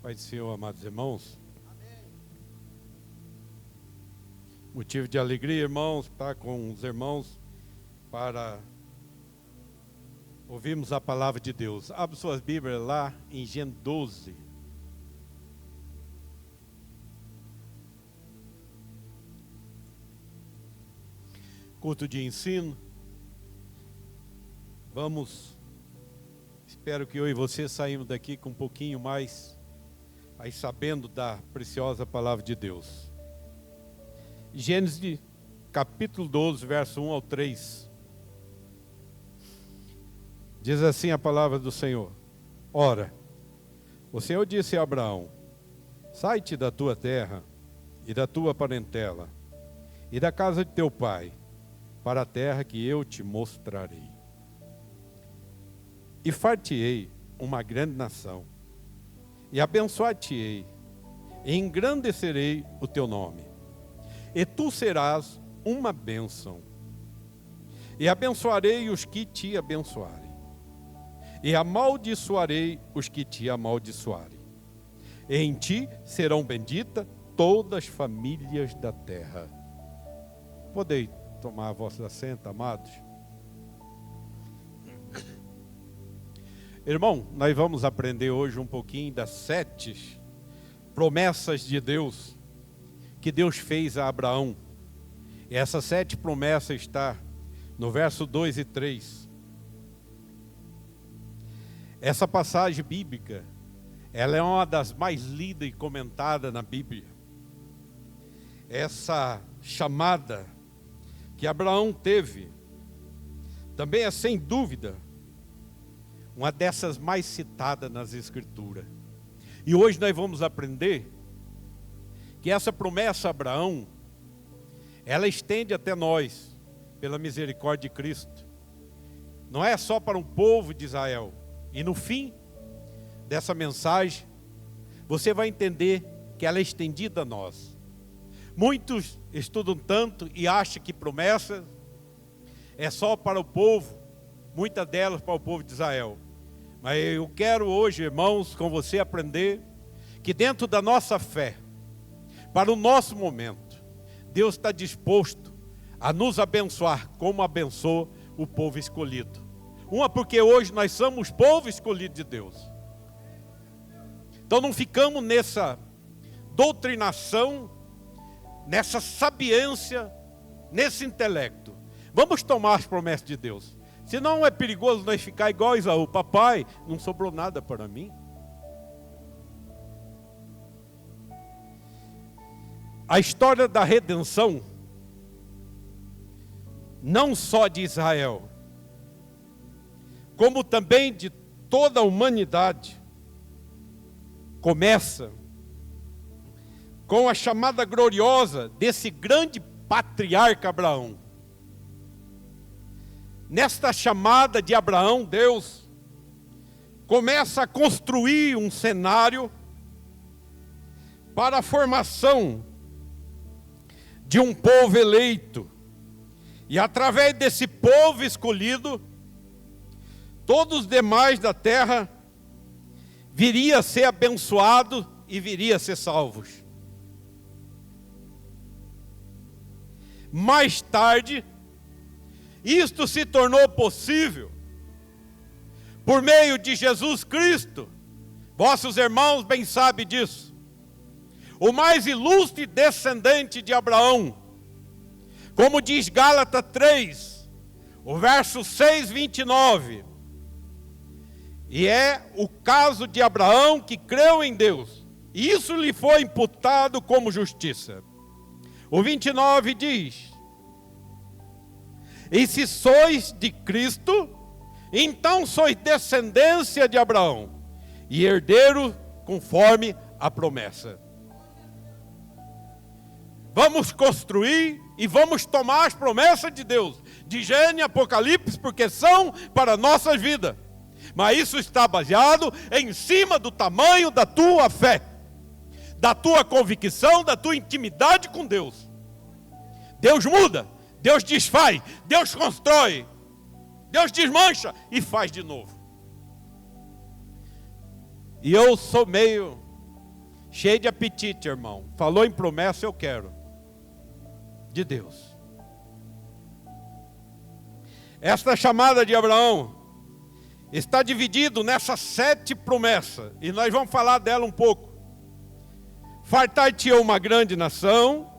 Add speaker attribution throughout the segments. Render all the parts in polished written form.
Speaker 1: Pai do Senhor, amados irmãos. Motivo de alegria, irmãos, estar com os irmãos para ouvirmos a palavra de Deus. Abra suas Bíblias lá em Gênesis 12. Culto de ensino. Espero que eu e você saímos daqui com um pouquinho mais, aí sabendo da preciosa palavra de Deus. Gênesis capítulo 12, verso 1 ao 3. Diz assim a palavra do Senhor: Ora, o Senhor disse a Abraão: sai-te da tua terra e da tua parentela e da casa de teu pai, para a terra que eu te mostrarei. E far-te-ei uma grande nação, e abençoar-te-ei, e engrandecerei o teu nome, e tu serás uma bênção. E abençoarei os que te abençoarem, e amaldiçoarei os que te amaldiçoarem. E em ti serão benditas todas as famílias da terra. Podei tomar a vosso assento, amados. Irmão, nós vamos aprender hoje um pouquinho das 7 promessas de Deus que Deus fez a Abraão. E essas 7 promessas estão no verso 2 e 3. Essa passagem bíblica, ela é uma das mais lidas e comentadas na Bíblia. Essa chamada que Abraão teve também é, sem dúvida, uma dessas mais citadas nas Escrituras. E hoje nós vamos aprender que essa promessa a Abraão, ela estende até nós, pela misericórdia de Cristo. Não é só para um povo de Israel. E no fim dessa mensagem, você vai entender que ela é estendida a nós. Muitos estudam tanto e acham que promessa é só para o povo, muitas delas para o povo de Israel. Mas eu quero hoje, irmãos, com você aprender que dentro da nossa fé, para o nosso momento, Deus está disposto a nos abençoar como abençoou o povo escolhido. Porque hoje nós somos povo escolhido de Deus. Então não ficamos nessa doutrinação, nessa sapiência, nesse intelecto. Vamos tomar as promessas de Deus. Senão é perigoso nós ficar igual Esaú. Papai, não sobrou nada para mim. A história da redenção, não só de Israel, como também de toda a humanidade, começa com a chamada gloriosa desse grande patriarca Abraão. Nesta chamada de Abraão, Deus começa a construir um cenário para a formação de um povo eleito. E através desse povo escolhido, todos os demais da terra viria a ser abençoado e viria a ser salvos. Mais tarde, isto se tornou possível por meio de Jesus Cristo. Vossos irmãos bem sabem disso. O mais ilustre descendente de Abraão. Como diz Gálatas 3, o verso 6, 29. E é o caso de Abraão que creu em Deus. E isso lhe foi imputado como justiça. O 29 diz: e se sois de Cristo, então sois descendência de Abraão, e herdeiro conforme a promessa. Vamos construir e vamos tomar as promessas de Deus, de Gênesis e Apocalipse, porque são para nossas vidas. Mas isso está baseado em cima do tamanho da tua fé, da tua convicção, da tua intimidade com Deus. Deus muda. Deus desfaz, Deus constrói, Deus desmancha e faz de novo. E eu sou meio cheio de apetite, irmão. Falou em promessa, eu quero. De Deus. Esta chamada de Abraão está dividido nessas 7 promessas. E nós vamos falar dela um pouco. Fartar-te-ei uma grande nação.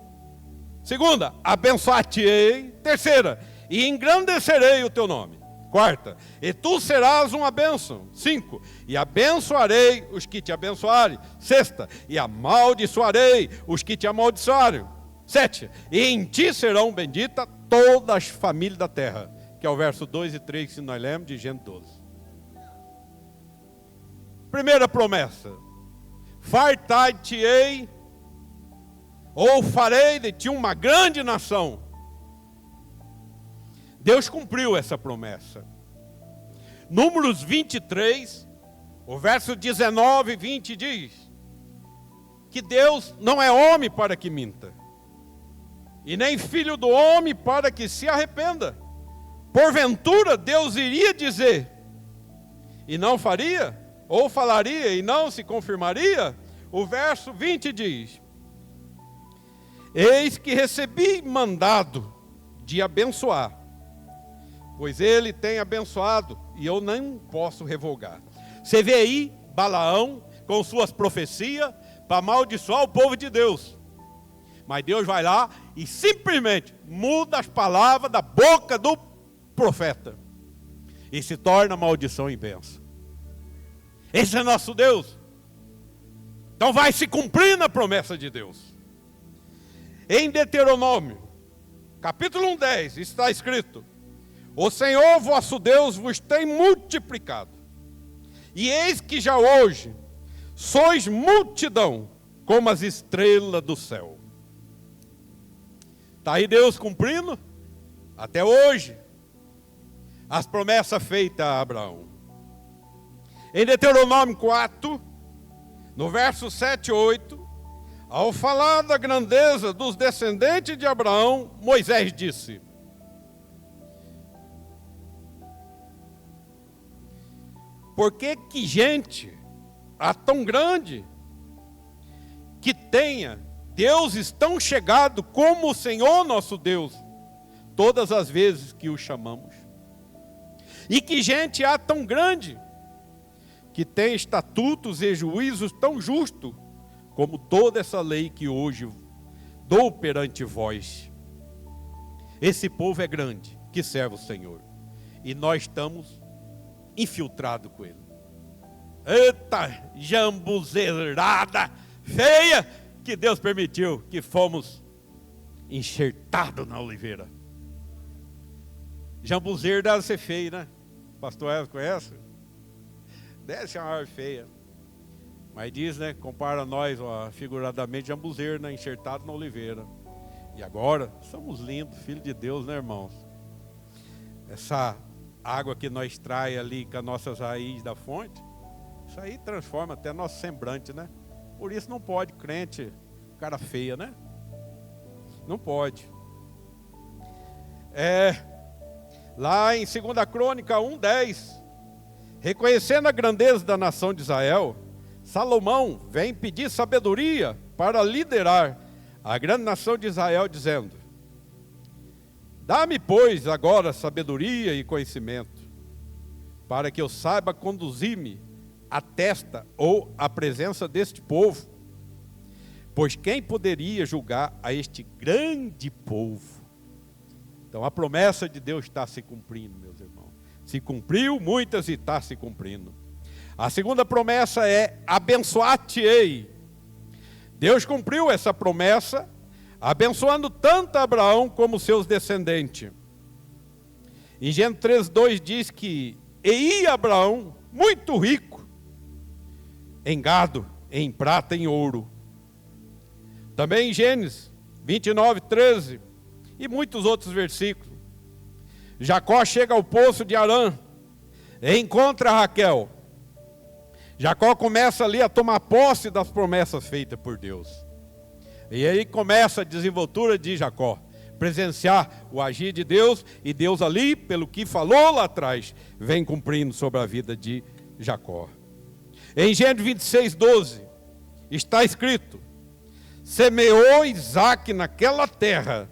Speaker 1: Segunda, abençoar-te-ei. Terceira, e engrandecerei o teu nome. Quarta, e tu serás uma bênção. 5, e abençoarei os que te abençoarem. Sexta, e amaldiçoarei os que te amaldiçoarem. 7, e em ti serão benditas todas as famílias da terra. Que é o verso 2 e 3 que nós lemos de Gênesis 12. Primeira promessa. Fartar-te-ei, ou farei de ti uma grande nação. Deus cumpriu essa promessa. Números 23, o verso 19 e 20 diz que Deus não é homem para que minta, e nem filho do homem para que se arrependa. Porventura Deus iria dizer, e não faria? Ou falaria e não se confirmaria? O verso 20 diz: eis que recebi mandado de abençoar, pois ele tem abençoado, e eu não posso revogar. Você vê aí Balaão com suas profecias para amaldiçoar o povo de Deus. Mas Deus vai lá e simplesmente muda as palavras da boca do profeta. E se torna maldição em bênção. Esse é nosso Deus. Então vai se cumprir na promessa de Deus. Em Deuteronômio, capítulo 1:10, está escrito: o Senhor vosso Deus vos tem multiplicado, e eis que já hoje sois multidão, como as estrelas do céu. Está aí Deus cumprindo, até hoje, as promessas feitas a Abraão. Em Deuteronômio 4, no verso 7 e 8, ao falar da grandeza dos descendentes de Abraão, Moisés disse: por que gente há tão grande que tenha deuses tão chegados como o Senhor nosso Deus, todas as vezes que o chamamos? E que gente há tão grande que tem estatutos e juízos tão justos como toda essa lei que hoje dou perante vós. Esse povo é grande, que serve o Senhor, e nós estamos infiltrados com ele. Eita jambuzeirada feia que Deus permitiu que fomos enxertados na oliveira. Jambuzeiro deve ser feio, né? Pastor Elcio conhece? Deve ser uma árvore feia. Mas diz, né? Compara nós, ó, figuradamente, jambuzeiro, né? Enxertado na oliveira. E agora, somos lindos, filhos de Deus, né, irmãos? Essa água que nós trai ali com as nossas raízes da fonte, isso aí transforma até nosso semblante, né? Por isso não pode crente, cara feia, né? Não pode. Lá em 2 Crônica 1:10, reconhecendo a grandeza da nação de Israel, Salomão vem pedir sabedoria para liderar a grande nação de Israel, dizendo: dá-me, pois, agora sabedoria e conhecimento, para que eu saiba conduzir-me à testa ou à presença deste povo. Pois quem poderia julgar a este grande povo? Então a promessa de Deus está se cumprindo, meus irmãos. Se cumpriu muitas e está se cumprindo. A segunda promessa é: abençoar-te-ei. Deus cumpriu essa promessa, abençoando tanto Abraão como seus descendentes. Em Gênesis 3:2 diz que e ia Abraão muito rico em gado, em prata, em ouro. Também em Gênesis 29:13 e muitos outros versículos. Jacó chega ao poço de Harã e encontra Raquel. Jacó começa ali a tomar posse das promessas feitas por Deus. E aí começa a desenvoltura de Jacó, presenciar o agir de Deus, e Deus ali, pelo que falou lá atrás, vem cumprindo sobre a vida de Jacó. Em Gênesis 26:12, está escrito: semeou Isaque naquela terra,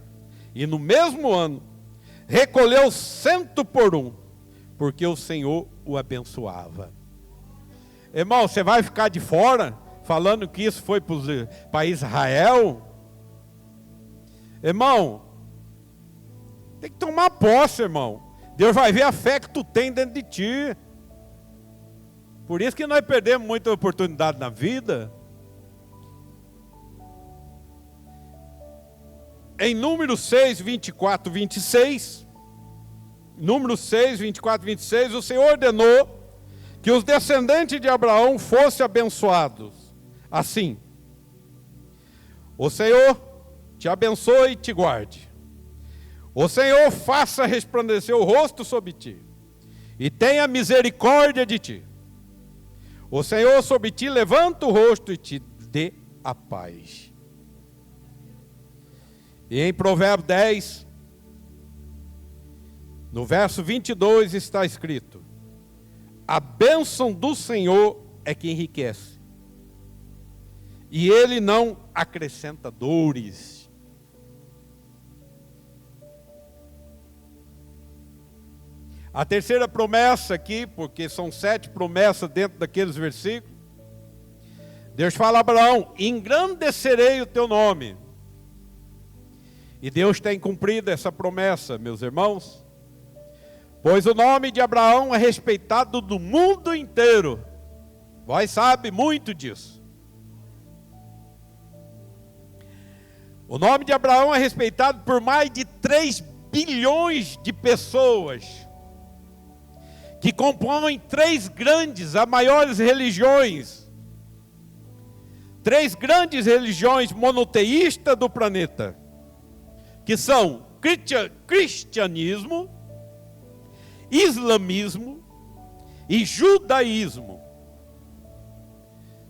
Speaker 1: e no mesmo ano recolheu 100 por um, porque o Senhor o abençoava. Irmão, você vai ficar de fora falando que isso foi para Israel? Irmão, tem que tomar posse, irmão. Deus vai ver a fé que tu tem dentro de ti. Por isso que nós perdemos muita oportunidade na vida. Em Números 6, 24, 26, Números 6, 24, 26, o Senhor ordenou que os descendentes de Abraão fossem abençoados. Assim: o Senhor te abençoe e te guarde. O Senhor faça resplandecer o rosto sobre ti, e tenha misericórdia de ti. O Senhor sobre ti levanta o rosto e te dê a paz. E em Provérbios 10, no verso 22 está escrito: a bênção do Senhor é que enriquece, e Ele não acrescenta dores. A terceira promessa aqui, porque são 7 promessas dentro daqueles versículos, Deus fala a Abraão: engrandecerei o teu nome. E Deus tem cumprido essa promessa, meus irmãos, pois o nome de Abraão é respeitado no mundo inteiro. Vós sabe muito disso. O nome de Abraão é respeitado por mais de 3 bilhões de pessoas, que compõem 3 grandes, as maiores religiões, 3 grandes religiões monoteístas do planeta, que são cristianismo, islamismo e judaísmo.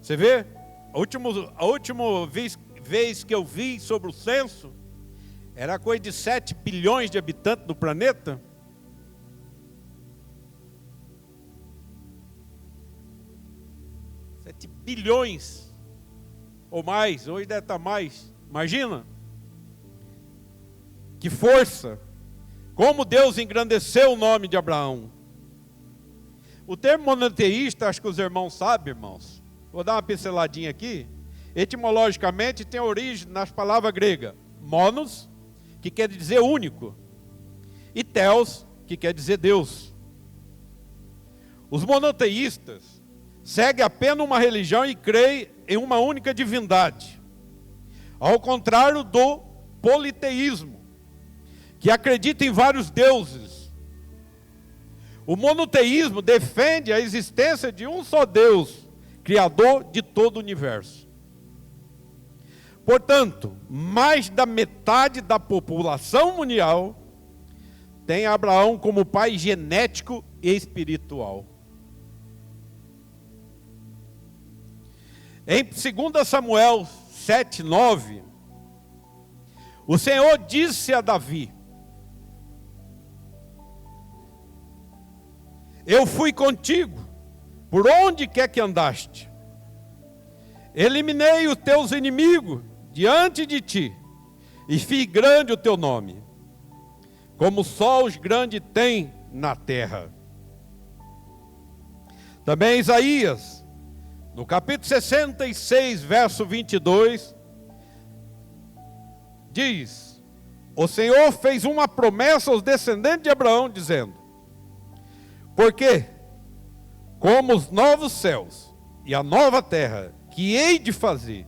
Speaker 1: Você vê? A última vez que eu vi sobre o censo, era coisa de 7 bilhões de habitantes do planeta. Bilhões ou mais, hoje deve estar mais. Imagina que força, como Deus engrandeceu o nome de Abraão. O termo monoteísta, acho que os irmãos sabem, irmãos. Vou dar uma pinceladinha aqui. Etimologicamente tem origem nas palavras gregas: monos, que quer dizer único, e theos, que quer dizer Deus. Os monoteístas segue apenas uma religião e crê em uma única divindade, ao contrário do politeísmo, que acredita em vários deuses. O monoteísmo defende a existência de um só Deus, criador de todo o universo. Portanto, mais da metade da população mundial tem Abraão como pai genético e espiritual. Em 2 Samuel 7, 9, o Senhor disse a Davi: eu fui contigo, por onde quer que andaste. Eliminei os teus inimigos diante de ti, e fiz grande o teu nome, como só os grandes têm na terra. Também Isaías, no capítulo 66, verso 22, diz: o Senhor fez uma promessa aos descendentes de Abraão, dizendo: porque, como os novos céus e a nova terra que hei de fazer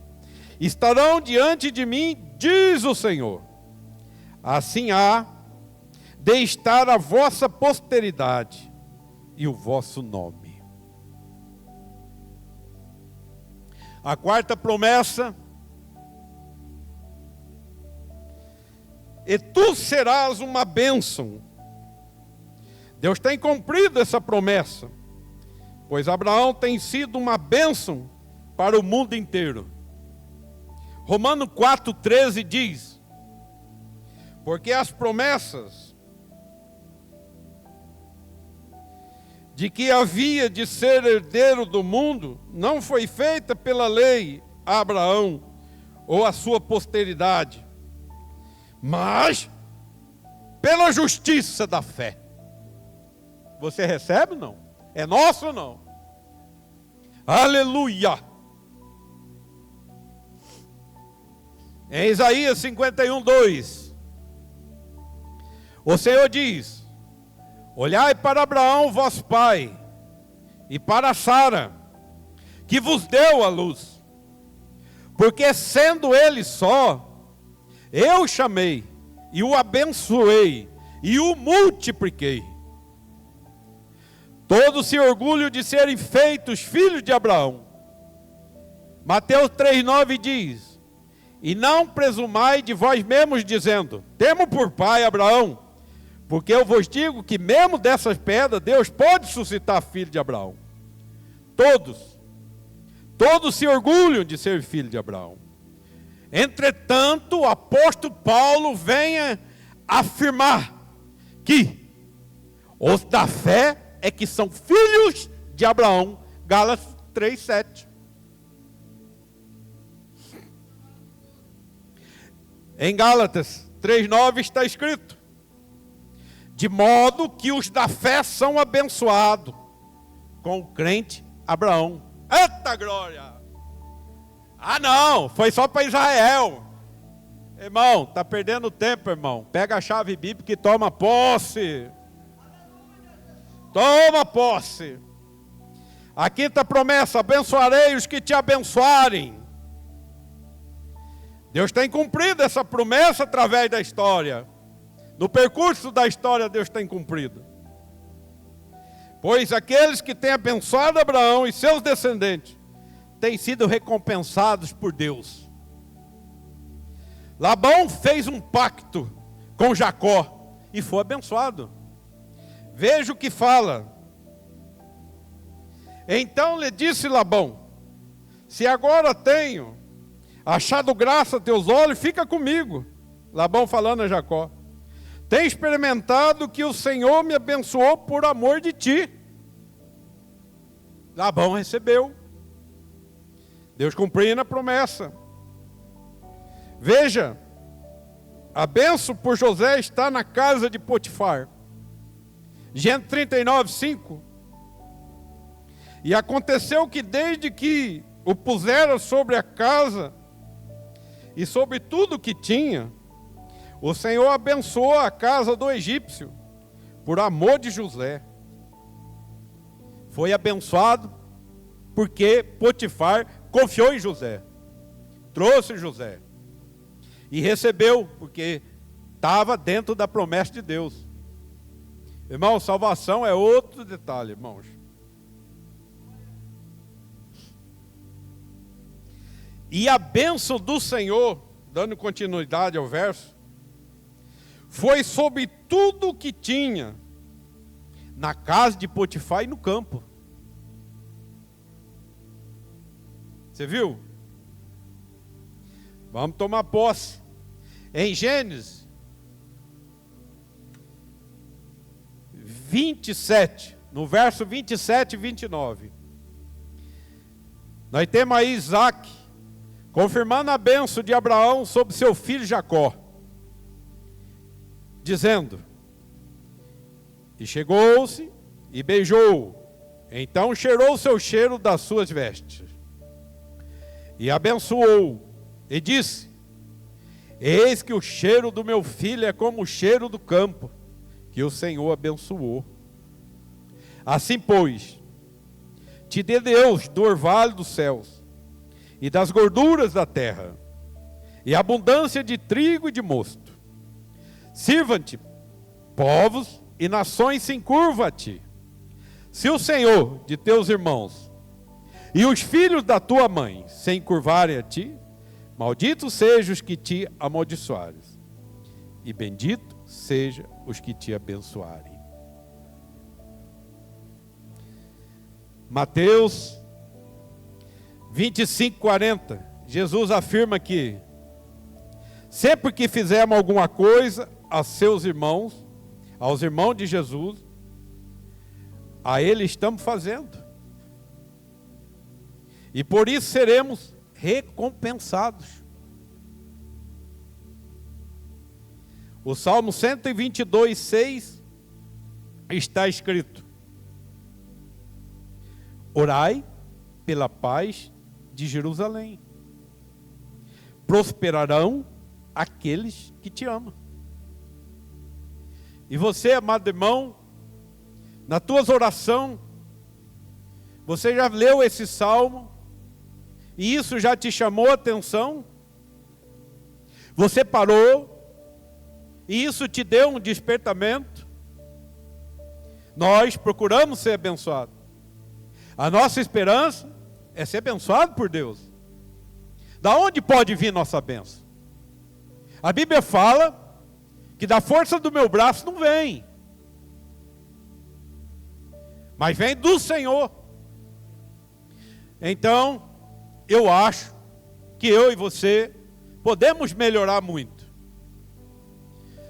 Speaker 1: estarão diante de mim, diz o Senhor, assim há de estar a vossa posteridade e o vosso nome. A quarta promessa: e tu serás uma bênção. Deus tem cumprido essa promessa, pois Abraão tem sido uma bênção para o mundo inteiro. Romanos 4,13 diz: porque as promessas de que havia de ser herdeiro do mundo não foi feita pela lei a Abraão ou a sua posteridade, mas pela justiça da fé. Você recebe ou não? É nosso ou não? Aleluia! Em Isaías 51:2, o Senhor diz: olhai para Abraão, vosso pai, e para Sara, que vos deu a luz, porque sendo ele só, eu o chamei, e o abençoei, e o multipliquei. Todos se orgulham de serem feitos filhos de Abraão. Mateus 3:9 diz: e não presumai de vós mesmos, dizendo: temo por pai Abraão, porque eu vos digo que mesmo dessas pedras Deus pode suscitar filho de Abraão. Todos se orgulham de ser filho de Abraão. Entretanto, o apóstolo Paulo vem afirmar que os da fé é que são filhos de Abraão. Gálatas 3:7. Em Gálatas 3:9 está escrito: de modo que os da fé são abençoados com o crente Abraão. Eita glória! Ah não, foi só para Israel. Irmão, está perdendo tempo, irmão. Pega a chave bíblica e toma posse. Toma posse. A quinta promessa: abençoarei os que te abençoarem. Deus tem cumprido essa promessa através da história. No percurso da história, Deus tem cumprido. Pois aqueles que têm abençoado Abraão e seus descendentes têm sido recompensados por Deus. Labão fez um pacto com Jacó e foi abençoado. Veja o que fala. Então lhe disse Labão: se agora tenho achado graça a teus olhos, fica comigo. Labão falando a Jacó: tem experimentado que o Senhor me abençoou por amor de ti. Labão recebeu. Deus cumprindo a promessa. Veja, a bênção por José está na casa de Potifar. Gênesis 39:5. E aconteceu que desde que o puseram sobre a casa e sobre tudo que tinha, o Senhor abençoou a casa do egípcio, por amor de José. Foi abençoado porque Potifar confiou em José, trouxe José, e recebeu, porque estava dentro da promessa de Deus. Irmão, salvação é outro detalhe, irmãos. E a bênção do Senhor, dando continuidade ao verso, foi sobre tudo o que tinha na casa de Potifar e no campo. Você viu? Vamos tomar posse. Em Gênesis 27, no verso 27 e 29, nós temos aí Isaac confirmando a bênção de Abraão sobre seu filho Jacó, dizendo: e chegou-se e beijou-o, então cheirou o seu cheiro das suas vestes, e abençoou-o, e disse: eis que o cheiro do meu filho é como o cheiro do campo, que o Senhor abençoou. Assim, pois, te dê Deus do orvalho dos céus, e das gorduras da terra, e abundância de trigo e de mosto. Sirvam-te povos e nações se encurvam a ti. Se o Senhor de teus irmãos e os filhos da tua mãe se encurvarem a ti, malditos sejam os que te amaldiçoarem, e bendito seja os que te abençoarem. Mateus 25:40, Jesus afirma que sempre que fizermos alguma coisa a seus irmãos, aos irmãos de Jesus, a ele estamos fazendo. E por isso seremos recompensados. O Salmo 122, 6 está escrito: orai pela paz de Jerusalém, prosperarão aqueles que te amam. E você, amado irmão, na tua oração, você já leu esse salmo, e isso já te chamou a atenção? Você parou, e isso te deu um despertamento? Nós procuramos ser abençoados. A nossa esperança é ser abençoado por Deus. Da onde pode vir nossa bênção? A Bíblia fala que da força do meu braço não vem, mas vem do Senhor. Então, eu acho que eu e você podemos melhorar muito,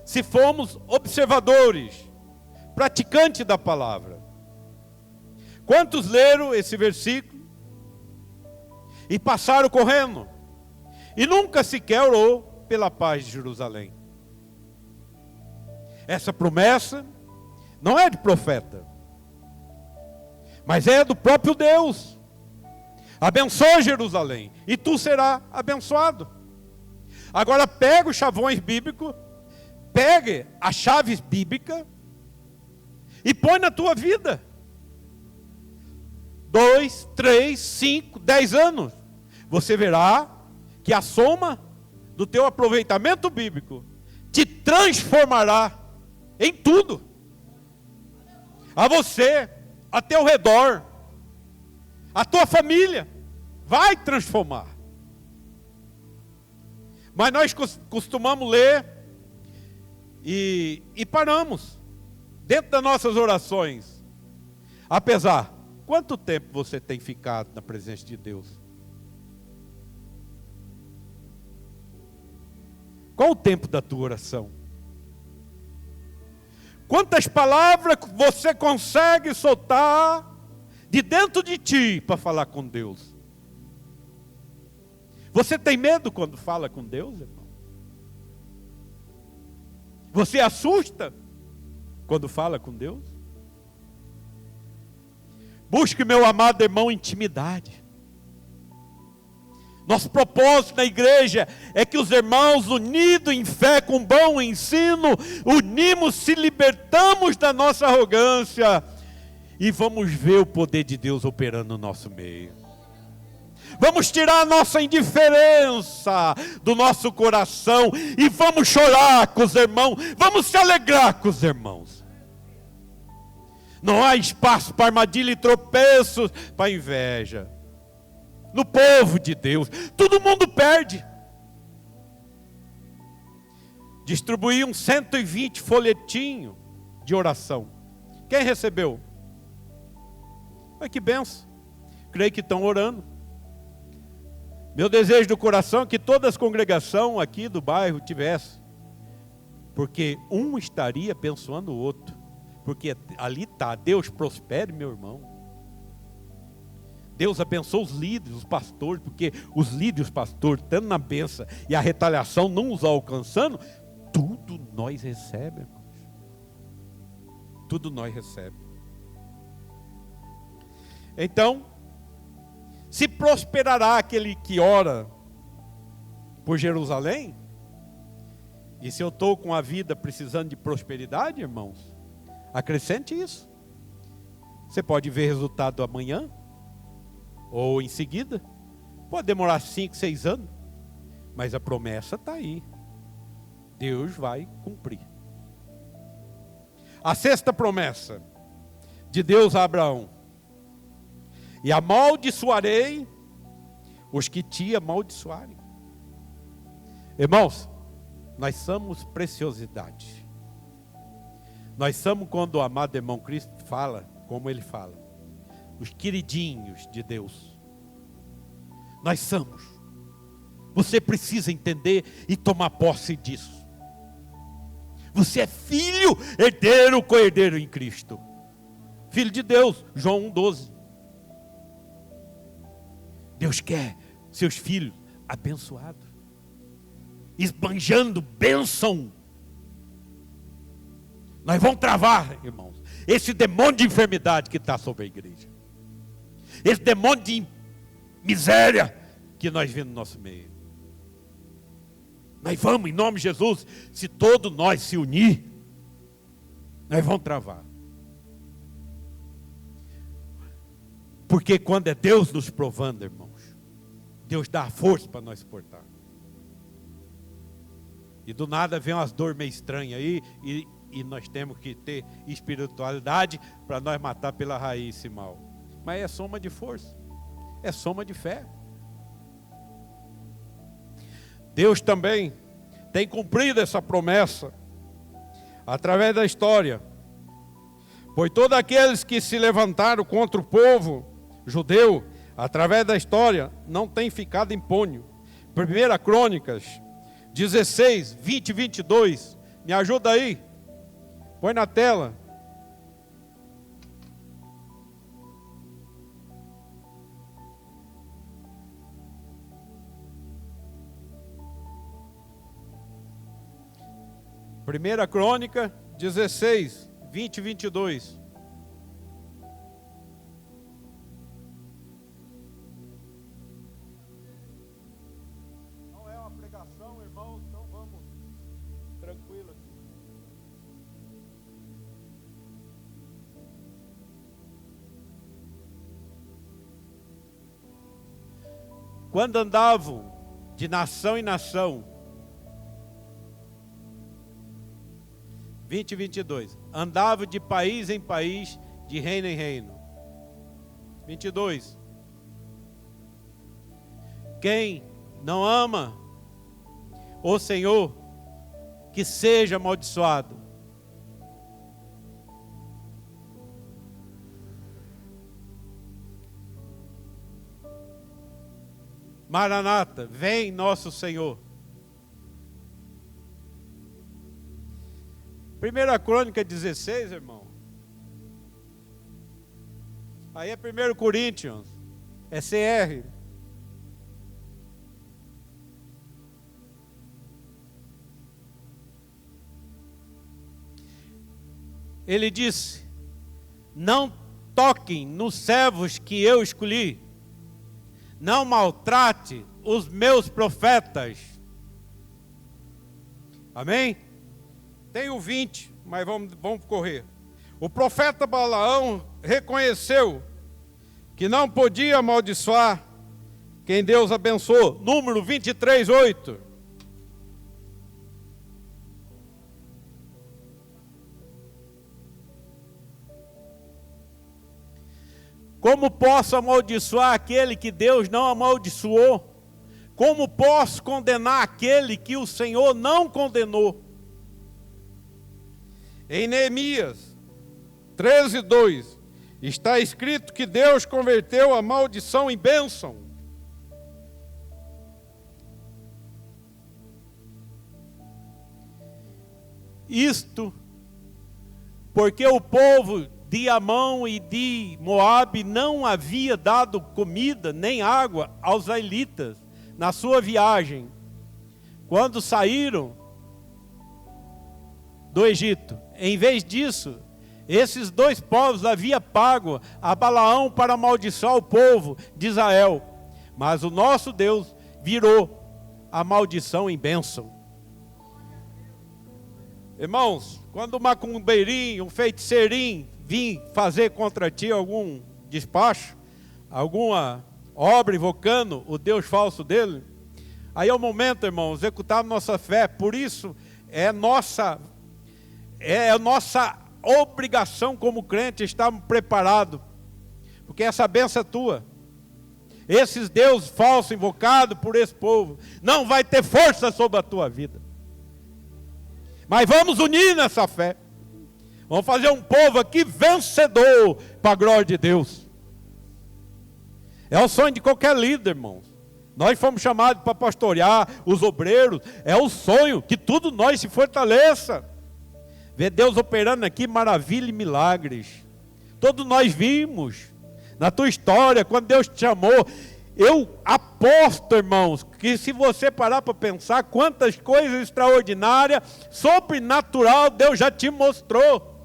Speaker 1: se formos observadores, praticantes da palavra. Quantos leram esse versículo e passaram correndo e nunca sequer orou pela paz de Jerusalém? Essa promessa não é de profeta, mas é do próprio Deus. Abençoa Jerusalém e tu serás abençoado. Agora pega os chavões bíblicos, pegue a chave bíblica e põe na tua vida. 2, 3, 5, 10 anos. Você verá que a soma do teu aproveitamento bíblico te transformará em tudo. A você, a teu redor, a tua família vai transformar. Mas nós costumamos ler e paramos dentro das nossas orações. Apesar, quanto tempo você tem ficado na presença de Deus? Qual o tempo da tua oração? Quantas palavras você consegue soltar de dentro de ti para falar com Deus? Você tem medo quando fala com Deus, irmão? Você assusta quando fala com Deus? Busque, meu amado irmão, intimidade. Nosso propósito na igreja é que os irmãos, unidos em fé com bom ensino, unimos-se, libertamos da nossa arrogância e vamos ver o poder de Deus operando no nosso meio. Vamos tirar a nossa indiferença do nosso coração e vamos chorar com os irmãos, vamos se alegrar com os irmãos. Não há espaço para armadilha e tropeços, para inveja. No povo de Deus, todo mundo perde. Distribuí uns 120 folhetinhos de oração. Quem recebeu? Ai, que benção. Creio que estão orando. Meu desejo do coração é que todas as congregações aqui do bairro tivessem, porque um estaria abençoando o outro, porque ali está, Deus prospere, meu irmão. Deus abençoa os líderes, os pastores, porque os líderes e os pastores, estando na bênção e a retaliação não os alcançando, tudo nós recebemos, irmãos. Tudo nós recebemos. Então, se prosperará aquele que ora por Jerusalém? E se eu estou com a vida precisando de prosperidade, irmãos, acrescente isso. Você pode ver resultado amanhã, ou em seguida. Pode demorar 5, 6 anos, mas a promessa está aí. Deus vai cumprir. A sexta promessa de Deus a Abraão: e amaldiçoarei os que te amaldiçoarem. Irmãos, nós somos preciosidade. Nós somos, quando o amado irmão Cristo fala, como ele fala, os queridinhos de Deus. Nós somos. Você precisa entender e tomar posse disso. Você é filho, herdeiro, co-herdeiro em Cristo. Filho de Deus, João 1,12. Deus quer seus filhos abençoados, esbanjando bênção. Nós vamos travar, irmãos, esse demônio de enfermidade que está sobre a igreja, esse demônio de miséria que nós vemos no nosso meio. Nós vamos, em nome de Jesus, se todos nós se unir, nós vamos travar. Porque quando é Deus nos provando, irmãos, Deus dá a força para nós suportar. E do nada vem umas dores meio estranhas aí, e nós temos que ter espiritualidade para nós matar pela raiz esse mal. Mas é soma de força, é soma de fé. Deus também tem cumprido essa promessa através da história. Pois todos aqueles que se levantaram contra o povo judeu, através da história, não têm ficado impune. 1 Crônicas 16, 20 e 22. Me ajuda aí. Põe na tela. Primeira Crônica 16, 20 e 22. Não é uma pregação, irmão, então vamos tranquilo aqui. Quando andavam de nação em nação, 20 e 22. Andava de país em país, de reino em reino. 22. Quem não ama o Senhor, que seja amaldiçoado. Maranata, vem nosso Senhor. 1 Crônica 16, irmão. Aí é 1 Coríntios. É CR. Ele disse: não toquem nos servos que eu escolhi. Não maltrate os meus profetas. Amém? Tem o 20, mas vamos correr. O profeta Balaão reconheceu que não podia amaldiçoar quem Deus abençoou. Número 23, 8. Como posso amaldiçoar aquele que Deus não amaldiçoou? Como posso condenar aquele que o Senhor não condenou? Em Neemias 13, 2, está escrito que Deus converteu a maldição em bênção. Isto porque o povo de Amon e de Moabe não havia dado comida nem água aos israelitas na sua viagem, quando saíram do Egito. Em vez disso, esses dois povos haviam pago a Balaão para amaldiçoar o povo de Israel. Mas o nosso Deus virou a maldição em bênção. Irmãos, quando o macumbeirinho, um feiticeirinho, vir fazer contra ti algum despacho, alguma obra invocando o Deus falso dele, aí é o momento, irmão, executar nossa fé. Por isso é nossa obrigação como crente estar preparado, porque essa bênção é tua. Esses deuses falsos invocados por esse povo não vai ter força sobre a tua vida, mas vamos unir nessa fé. Vamos fazer um povo aqui vencedor para a glória de Deus. É o sonho de qualquer líder, irmãos. Nós fomos chamados para pastorear os obreiros. É o sonho que tudo nós se fortaleça. Ver Deus operando aqui maravilha e milagres. Todos nós vimos na tua história, quando Deus te chamou eu aposto, irmãos, que se você parar para pensar, quantas coisas extraordinárias, sobrenatural, Deus já te mostrou.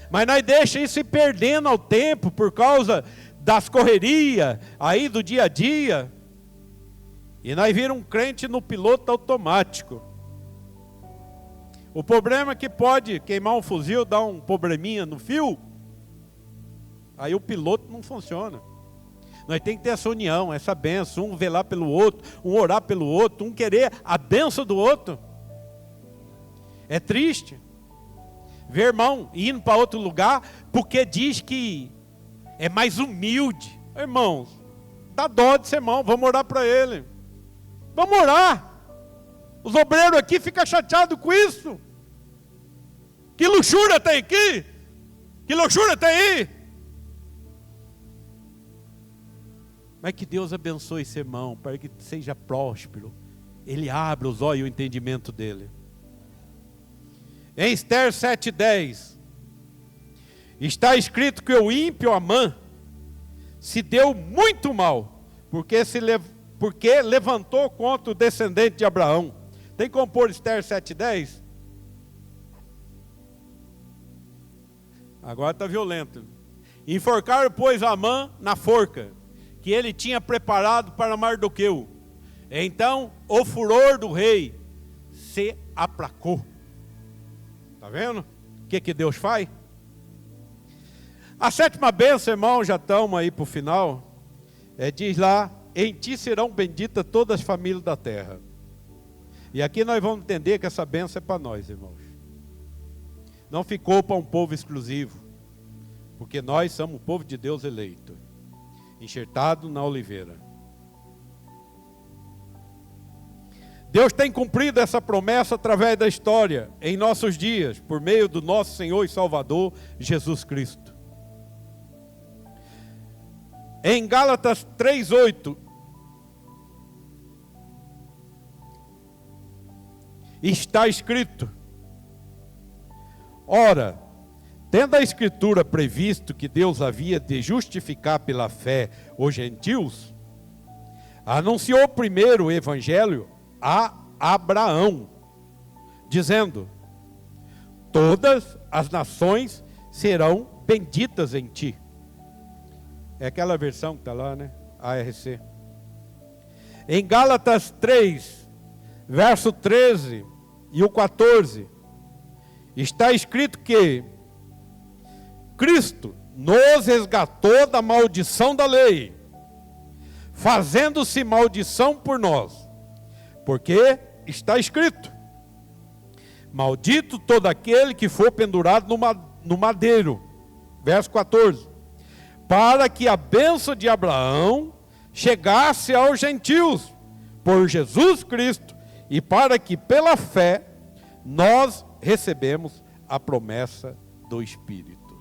Speaker 1: Mas nós deixamos isso ir perdendo ao tempo, por causa das correrias, aí do dia a dia. E nós viramos um crente no piloto automático. O problema é que pode queimar um fuzil, dar um probleminha no fio, aí o piloto não funciona. Nós temos que ter essa união, essa bênção, um velar pelo outro, um orar pelo outro, um querer a bênção do outro. É triste ver irmão indo para outro lugar, porque diz que é mais humilde. Irmãos, dá dó desse irmão, vamos orar para ele. Vamos orar. Os obreiros aqui ficam chateados com isso. Que luxúria tem aqui? Que luxúria tem aí? Mas que Deus abençoe esse irmão, para que seja próspero. Ele abra os olhos e o entendimento dele. Em Esther 7:10, está escrito que o ímpio Amã se deu muito mal, porque levantou contra o descendente de Abraão. Tem como pôr Esther 7:10? Agora está violento. Enforcaram, pois, Amã na forca, que ele tinha preparado para Mardoqueu. Então o furor do rei se aplacou. Está vendo? O que Deus faz? A sétima bênção, irmão, já estamos aí para o final. Diz lá, em ti serão benditas todas as famílias da terra. E aqui nós vamos entender que essa bênção é para nós, irmãos. Não ficou para um povo exclusivo, porque nós somos o povo de Deus eleito, enxertado na oliveira. Deus tem cumprido essa promessa através da história, em nossos dias, por meio do nosso Senhor e Salvador, Jesus Cristo. Em Gálatas 3:8, está escrito: ora, tendo a Escritura previsto que Deus havia de justificar pela fé os gentios, anunciou primeiro o Evangelho a Abraão, dizendo: todas as nações serão benditas em ti. É aquela versão que está lá, né? ARC. Em Gálatas 3, verso 13 e o 14, está escrito que Cristo nos resgatou da maldição da lei, fazendo-se maldição por nós, porque está escrito: maldito todo aquele que for pendurado no madeiro. Verso 14. Para que a bênção de Abraão chegasse aos gentios, por Jesus Cristo, e para que pela fé nós recebemos a promessa do Espírito.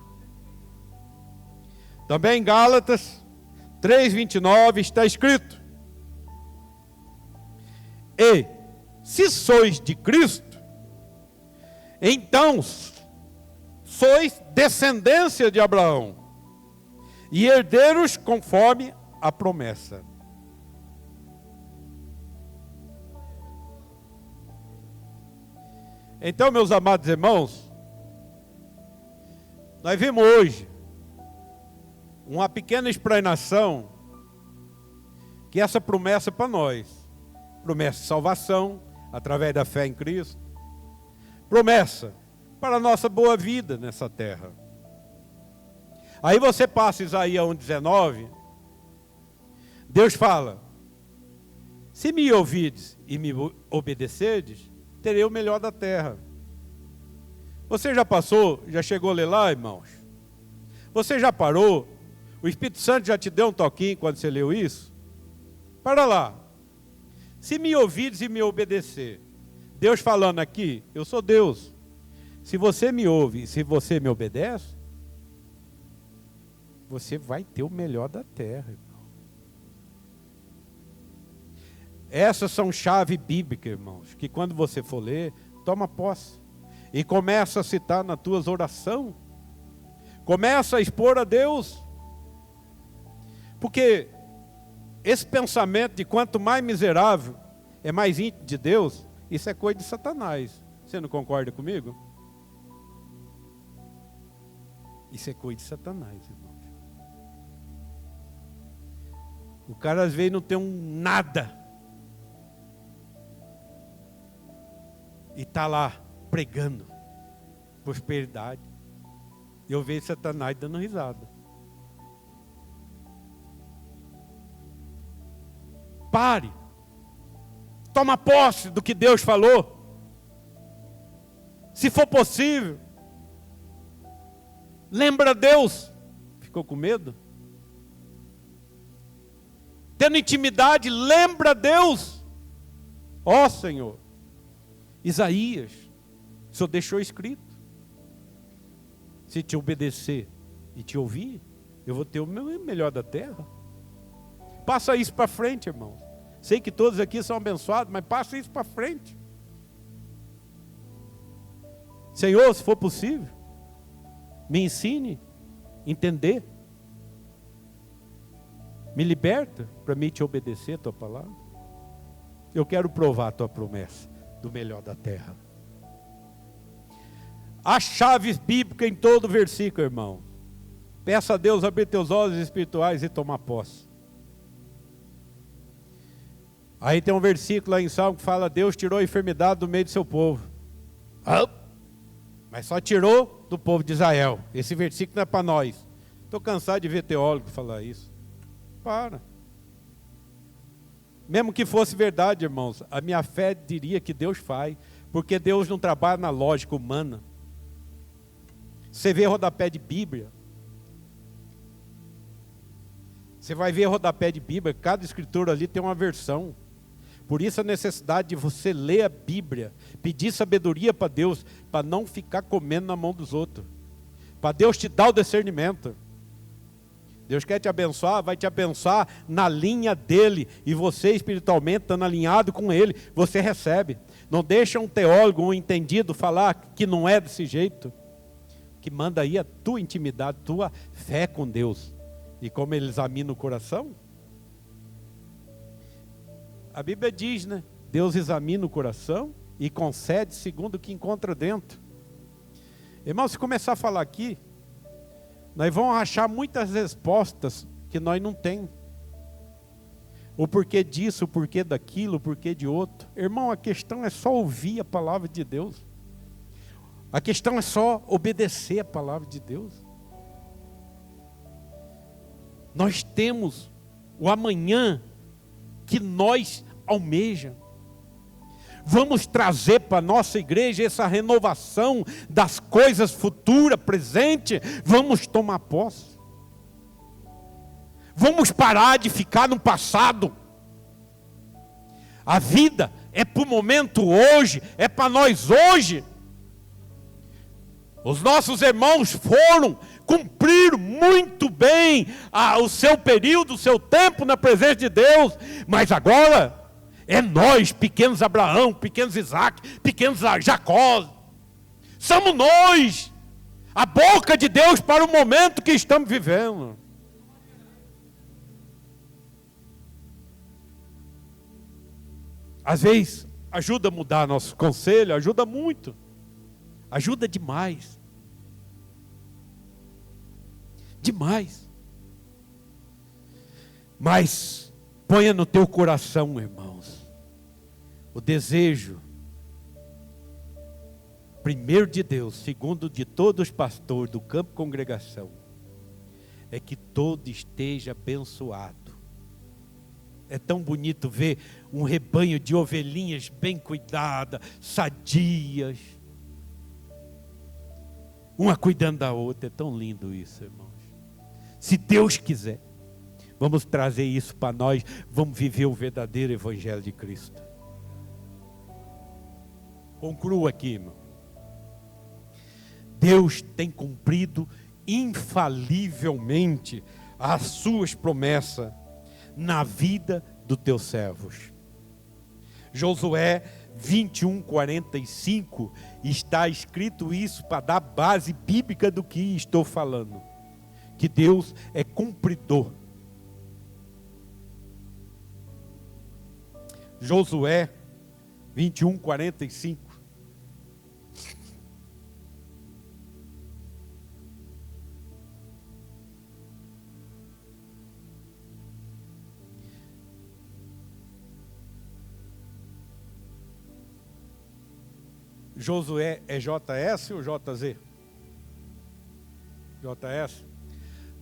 Speaker 1: Também em Gálatas 3:29 está escrito: e se sois de Cristo, então sois descendência de Abraão, e herdeiros conforme a promessa. Então, meus amados irmãos, nós vimos hoje uma pequena explanação, que essa promessa para nós, promessa de salvação, através da fé em Cristo, promessa para a nossa boa vida nessa terra. Aí você passa Isaías 1:19, Deus fala: se me ouvides e me obedecedes, terei o melhor da terra. Você já passou, já chegou a ler lá, irmãos? Você já parou? O Espírito Santo já te deu um toquinho quando você leu isso? Para lá. Se me ouvides e me obedecer, Deus falando aqui, eu sou Deus. Se você me ouve e se você me obedece, você vai ter o melhor da terra, irmão. Essas são chaves bíblicas, irmãos, que quando você for ler, toma posse. E começa a citar nas tuas orações. Começa a expor a Deus. Porque esse pensamento de quanto mais miserável é mais íntimo de Deus, isso é coisa de Satanás. Você não concorda comigo? Isso é coisa de Satanás, irmão. O cara às vezes não tem nada. E está lá pregando prosperidade. Eu vejo Satanás dando risada. Pare. Toma posse do que Deus falou. Se for possível. Lembra Deus. Ficou com medo? Tendo intimidade, lembra Deus. Ó Senhor. Isaías, o Senhor deixou escrito. Se te obedecer e te ouvir, eu vou ter o melhor da terra. Passa isso para frente, irmãos. Sei que todos aqui são abençoados, mas passa isso para frente. Senhor, se for possível, me ensine a entender. Me liberta para mim te obedecer a tua palavra. Eu quero provar a tua promessa do melhor da terra. Há chaves bíblicas em todo versículo, irmão. Peça a Deus abrir teus olhos espirituais e tomar posse. Aí tem um versículo lá em Salmo que fala: Deus tirou a enfermidade do meio do seu povo. Mas só tirou do povo de Israel. Esse versículo não é para nós. Estou cansado de ver teólogo falar isso. Para. Mesmo que fosse verdade, irmãos, a minha fé diria que Deus faz, porque Deus não trabalha na lógica humana. Você vê rodapé de Bíblia, você vai ver rodapé de Bíblia, cada escritura ali tem uma versão. Por isso a necessidade de você ler a Bíblia, pedir sabedoria para Deus, para não ficar comendo na mão dos outros, para Deus te dar o discernimento. Deus quer te abençoar, vai te abençoar na linha dele, e você espiritualmente estando alinhado com ele, você recebe. Não deixa um teólogo, um entendido falar que não é desse jeito. Que manda aí a tua intimidade, tua fé com Deus. E como ele examina o coração, a Bíblia diz, né? Deus examina o coração e concede segundo o que encontra dentro. Irmão, se começar a falar aqui, nós vamos achar muitas respostas que nós não temos. O porquê disso, o porquê daquilo, o porquê de outro. Irmão, a questão é só ouvir a palavra de Deus. A questão é só obedecer a palavra de Deus. Nós temos o amanhã que nós almejamos. Vamos trazer para a nossa igreja essa renovação das coisas futuras, presente. Vamos tomar posse. Vamos parar de ficar no passado. A vida é para o momento hoje, é para nós hoje. Os nossos irmãos cumpriram muito bem o seu período, o seu tempo na presença de Deus, mas agora é nós, pequenos Abraão, pequenos Isaac, pequenos Jacó. Somos nós, a boca de Deus para o momento que estamos vivendo. Às vezes, ajuda a mudar nosso conselho, ajuda muito. Ajuda demais. Demais. Mas ponha no teu coração, irmãos, o desejo, primeiro de Deus, segundo de todos os pastores do campo congregação, é que todo esteja abençoado. É tão bonito ver um rebanho de ovelhinhas bem cuidadas, sadias, uma cuidando da outra. É tão lindo isso, irmãos. Se Deus quiser, vamos trazer isso para nós. Vamos viver o verdadeiro evangelho de Cristo. Concluo aqui, irmão. Deus tem cumprido infalivelmente as suas promessas na vida dos teus servos. Josué 21:45 está escrito isso para dar base bíblica do que estou falando. Que Deus é cumpridor Josué 21, 45. Josué é JS ou JZ? JS.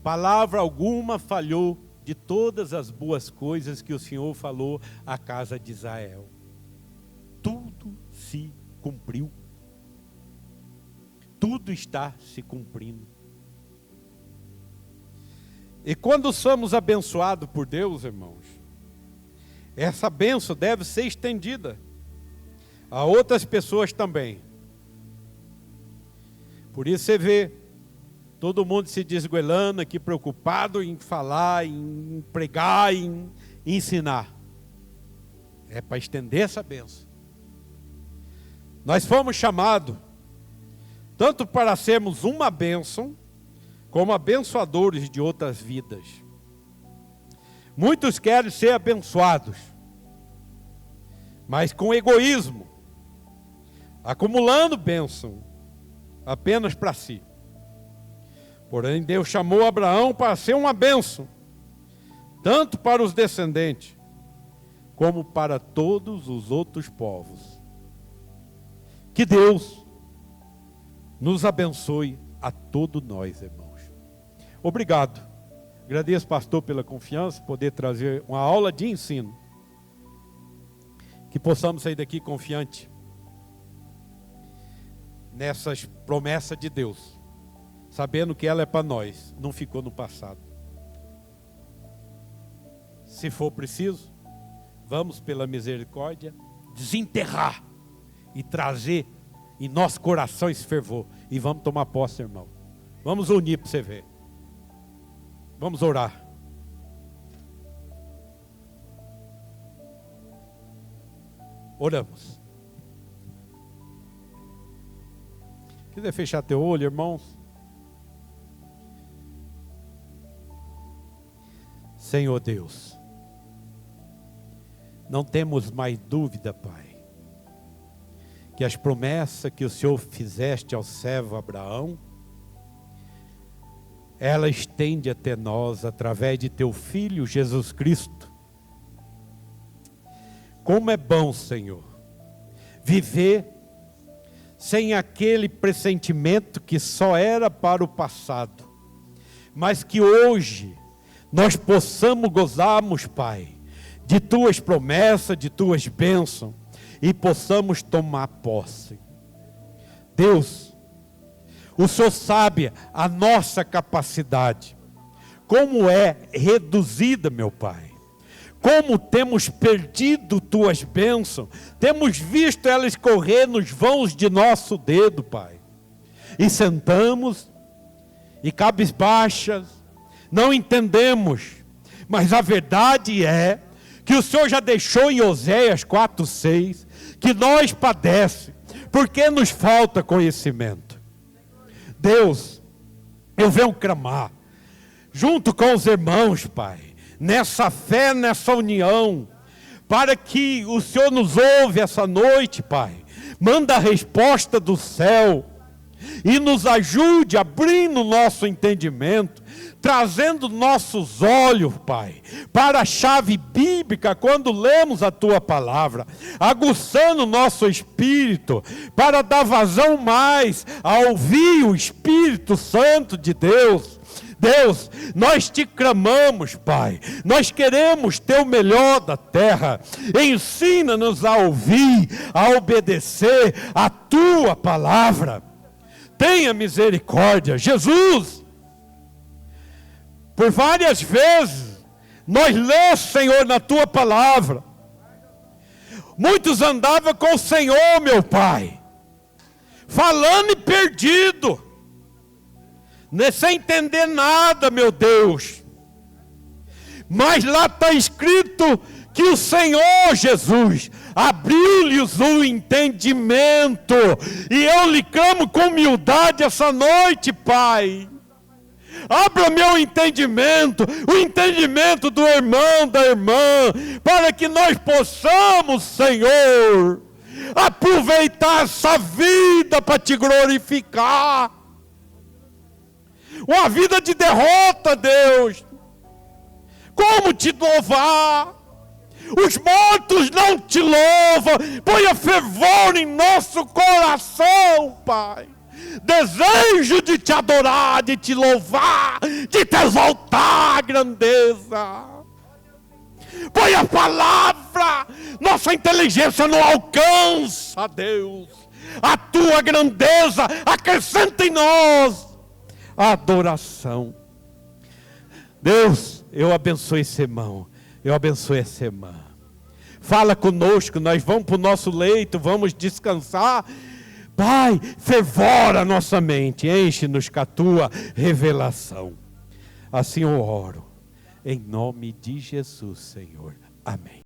Speaker 1: Palavra alguma falhou de todas as boas coisas que o Senhor falou à casa de Israel. Tudo se cumpriu. Tudo está se cumprindo. E quando somos abençoados por Deus, irmãos, essa bênção deve ser estendida a outras pessoas também. Por isso você vê todo mundo se desgoelando aqui, preocupado em falar, em pregar, em ensinar. É para estender essa bênção. Nós fomos chamados tanto para sermos uma bênção, como abençoadores de outras vidas. Muitos querem ser abençoados, mas com egoísmo, acumulando bênção apenas para si. Porém, Deus chamou Abraão para ser uma bênção, tanto para os descendentes, como para todos os outros povos. Que Deus nos abençoe a todos nós, irmãos. Obrigado. Agradeço, pastor, pela confiança, poder trazer uma aula de ensino. Que possamos sair daqui confiante nessas promessas de Deus, sabendo que ela é para nós, não ficou no passado. Se for preciso, vamos pela misericórdia desenterrar e trazer em nosso coração esse fervor, e vamos tomar posse, irmão. Vamos unir para você ver. Vamos orar. Oramos. Quiser fechar teu olho, irmãos? Senhor Deus, não temos mais dúvida, Pai, que as promessas que o Senhor fizeste ao servo Abraão, ela estende até nós através de teu Filho Jesus Cristo. Como é bom, Senhor, viver sem aquele pressentimento que só era para o passado, mas que hoje nós possamos gozarmos, Pai, de tuas promessas, de tuas bênçãos, e possamos tomar posse. Deus, o Senhor sabe a nossa capacidade, como é reduzida, meu Pai. Como temos perdido tuas bênçãos, temos visto elas correr nos vãos de nosso dedo, Pai. E sentamos, e cabisbaixas, não entendemos, mas a verdade é que o Senhor já deixou em Oséias 4:6, que nós padecemos, porque nos falta conhecimento. Deus, eu venho clamar, junto com os irmãos, Pai, nessa fé, nessa união, para que o Senhor nos ouve essa noite, Pai. Manda a resposta do céu e nos ajude abrindo o nosso entendimento, trazendo nossos olhos, Pai, para a chave bíblica quando lemos a Tua palavra, aguçando o nosso espírito, para dar vazão mais a ouvir o Espírito Santo de Deus. Deus, nós te clamamos, Pai, nós queremos ter o melhor da terra, ensina-nos a ouvir, a obedecer a Tua palavra. Tenha misericórdia, Jesus. Por várias vezes, nós lemos, Senhor, na Tua palavra, muitos andavam com o Senhor, meu Pai, falando e perdido, sem entender nada, meu Deus. Mas lá está escrito que o Senhor Jesus abriu-lhes o entendimento. E eu lhe clamo com humildade essa noite, Pai. Abra meu entendimento, o entendimento do irmão, da irmã, para que nós possamos, Senhor, aproveitar essa vida para te glorificar. Uma vida de derrota, Deus. Como te louvar? Os mortos não te louvam. Ponha fervor em nosso coração, Pai. Desejo de te adorar, de te louvar, de te exaltar a grandeza. Põe a palavra, nossa inteligência não alcança, Deus. A tua grandeza acrescenta em nós a adoração. Deus, eu abençoe esse irmão, eu abençoe essa irmã. Fala conosco, nós vamos para o nosso leito, vamos descansar. Pai, fervora a nossa mente, enche-nos com a tua revelação. Assim eu oro, em nome de Jesus, Senhor. Amém.